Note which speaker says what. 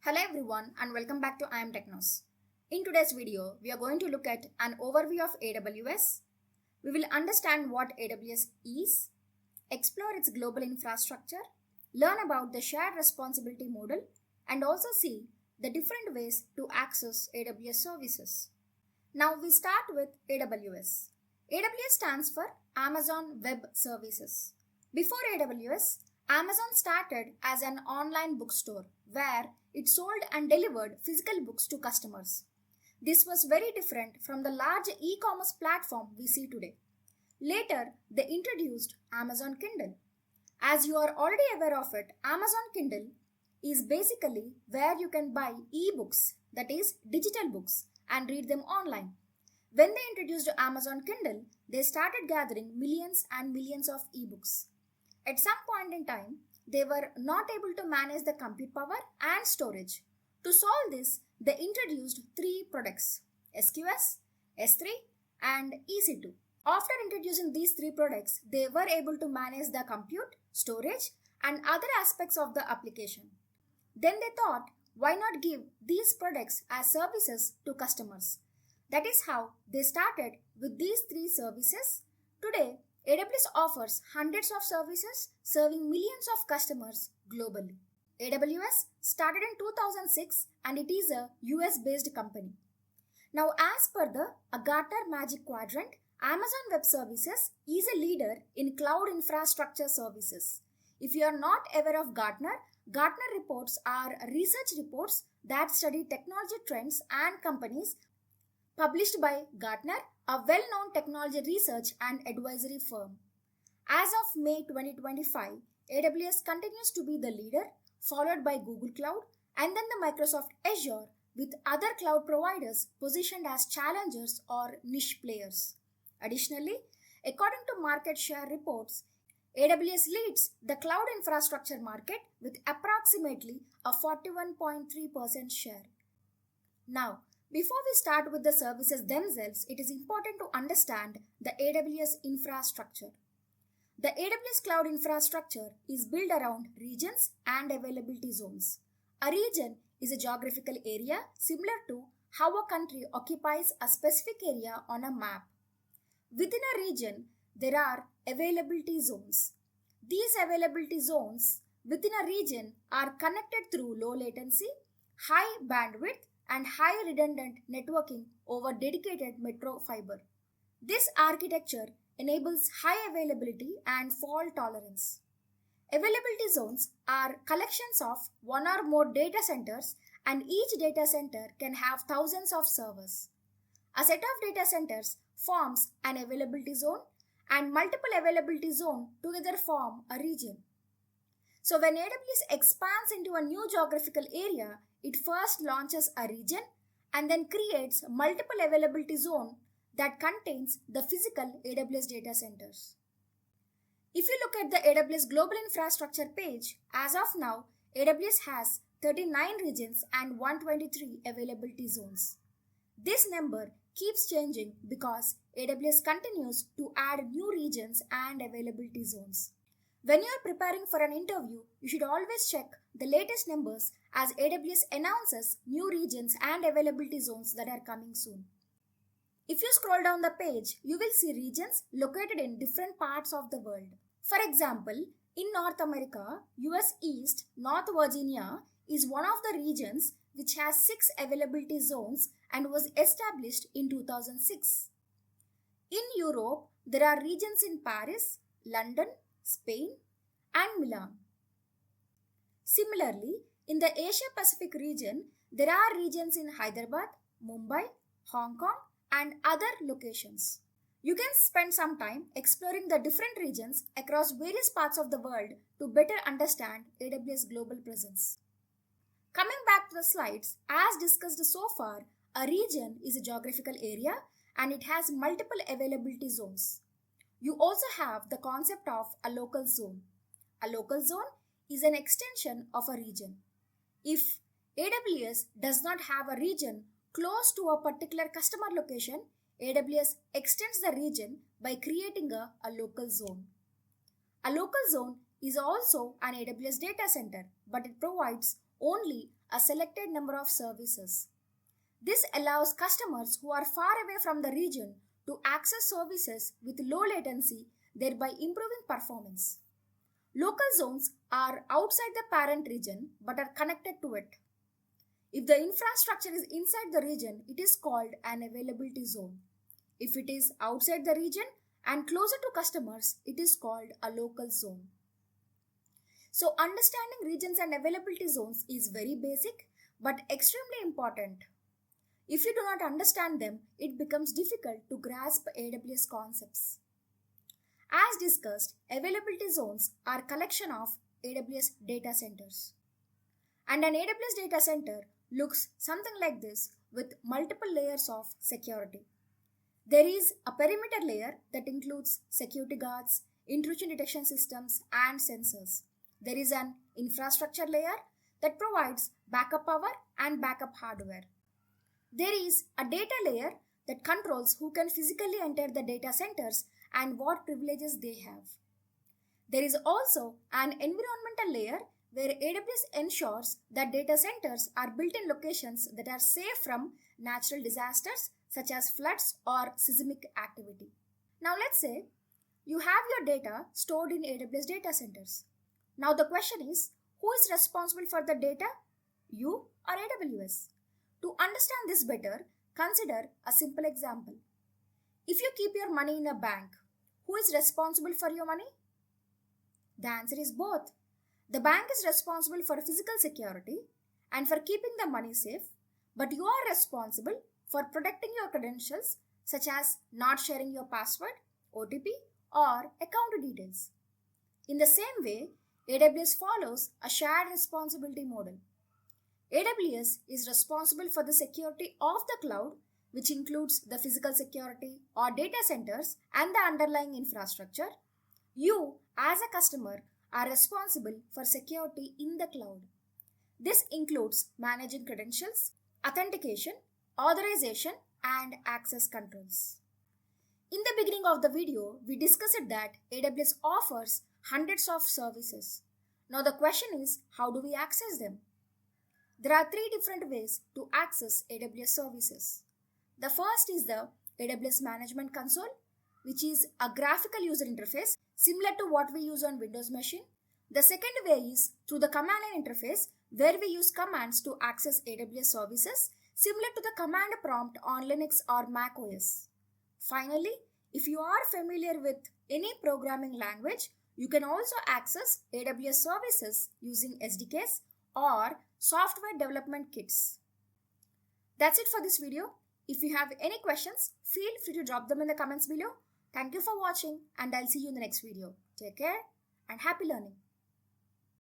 Speaker 1: Hello everyone and welcome back to I Am Technos. In today's video, we are going to look at an overview of AWS. We will understand what AWS is, explore its global infrastructure, learn about the shared responsibility model, and also see the different ways to access AWS services. Now we start with AWS. AWS stands for Amazon Web Services. Before AWS, Amazon started as an online bookstore where it sold and delivered physical books to customers. This was very different from the large e-commerce platform we see today. Later, they introduced Amazon Kindle. As you are already aware of it, Amazon Kindle is basically where you can buy e-books, that is digital books, and read them online. When they introduced Amazon Kindle, they started gathering millions and millions of e-books. At some point in time, they were not able to manage the compute power and storage. To solve this, they introduced three products: SQS, S3, and EC2. After introducing these three products, they were able to manage the compute, storage, and other aspects of the application. Then they thought, why not give these products as services to customers? That is how they started with these three services. Today, AWS offers hundreds of services serving millions of customers globally. AWS started in 2006 and it is a US based company. Now, as per the Gartner Magic Quadrant, Amazon Web Services is a leader in cloud infrastructure services. If you are not aware of Gartner, Gartner reports are research reports that study technology trends and companies published by Gartner, a well-known technology research and advisory firm. As of May 2025, AWS continues to be the leader, followed by Google Cloud and then the Microsoft Azure, with other cloud providers positioned as challengers or niche players. Additionally, according to market share reports, AWS leads the cloud infrastructure market with approximately a 41.3% share. Now, before we start with the services themselves, it is important to understand the AWS infrastructure. The AWS cloud infrastructure is built around regions and availability zones. A region is a geographical area similar to how a country occupies a specific area on a map. Within a region, there are availability zones. These availability zones within a region are connected through low latency, high bandwidth, and high redundant networking over dedicated metro fiber. This architecture enables high availability and fault tolerance. Availability zones are collections of one or more data centers, and each data center can have thousands of servers. A set of data centers forms an availability zone, and multiple availability zones together form a region. So when AWS expands into a new geographical area, it first launches a region and then creates multiple availability zones that contains the physical AWS data centers. If you look at the AWS global infrastructure page, as of now, AWS has 39 regions and 123 availability zones. This number keeps changing because AWS continues to add new regions and availability zones. When you are preparing for an interview, you should always check the latest numbers as AWS announces new regions and availability zones that are coming soon. If you scroll down the page, you will see regions located in different parts of the world. For example, in North America, US East, North Virginia is one of the regions which has 6 availability zones and was established in 2006. In Europe, there are regions in Paris, London, Spain, and Milan. Similarly, in the Asia Pacific region, there are regions in Hyderabad, Mumbai, Hong Kong, and other locations. You can spend some time exploring the different regions across various parts of the world to better understand AWS global presence. Coming back to the slides, as discussed so far, a region is a geographical area and it has multiple availability zones. You also have the concept of a local zone. A local zone is an extension of a region. If AWS does not have a region close to a particular customer location, AWS extends the region by creating a local zone. A local zone is also an AWS data center, but it provides only a selected number of services. This allows customers who are far away from the region to access services with low latency, thereby improving performance. Local zones are outside the parent region but are connected to it. If the infrastructure is inside the region, it is called an availability zone. If it is outside the region and closer to customers, it is called a local zone. So understanding regions and availability zones is very basic but extremely important. If you do not understand them, it becomes difficult to grasp AWS concepts. As discussed, availability zones are a collection of AWS data centers. And an AWS data center looks something like this with multiple layers of security. There is a perimeter layer that includes security guards, intrusion detection systems, and sensors. There is an infrastructure layer that provides backup power and backup hardware. There is a data layer that controls who can physically enter the data centers and what privileges they have. There is also an environmental layer where AWS ensures that data centers are built in locations that are safe from natural disasters such as floods or seismic activity. Now let's say you have your data stored in AWS data centers. Now the question is, who is responsible for the data? You or AWS? To understand this better, consider a simple example. If you keep your money in a bank, who is responsible for your money? The answer is both. The bank is responsible for physical security and for keeping the money safe, but you are responsible for protecting your credentials, such as not sharing your password, OTP, or account details. In the same way, AWS follows a shared responsibility model. AWS is responsible for the security of the cloud, which includes the physical security or data centers and the underlying infrastructure. You, as a customer, are responsible for security in the cloud. This includes managing credentials, authentication, authorization, and access controls. In the beginning of the video, we discussed that AWS offers hundreds of services. Now the question is, how do we access them? There are three different ways to access AWS services. The first is the AWS Management Console, which is a graphical user interface similar to what we use on Windows machine. The second way is through the command line interface, where we use commands to access AWS services similar to the command prompt on Linux or Mac OS. Finally, if you are familiar with any programming language, you can also access AWS services using SDKs or software development kits. That's it for this video. If you have any questions, feel free to drop them in the comments below. Thank you for watching, and I'll see you in the next video. Take care and happy learning.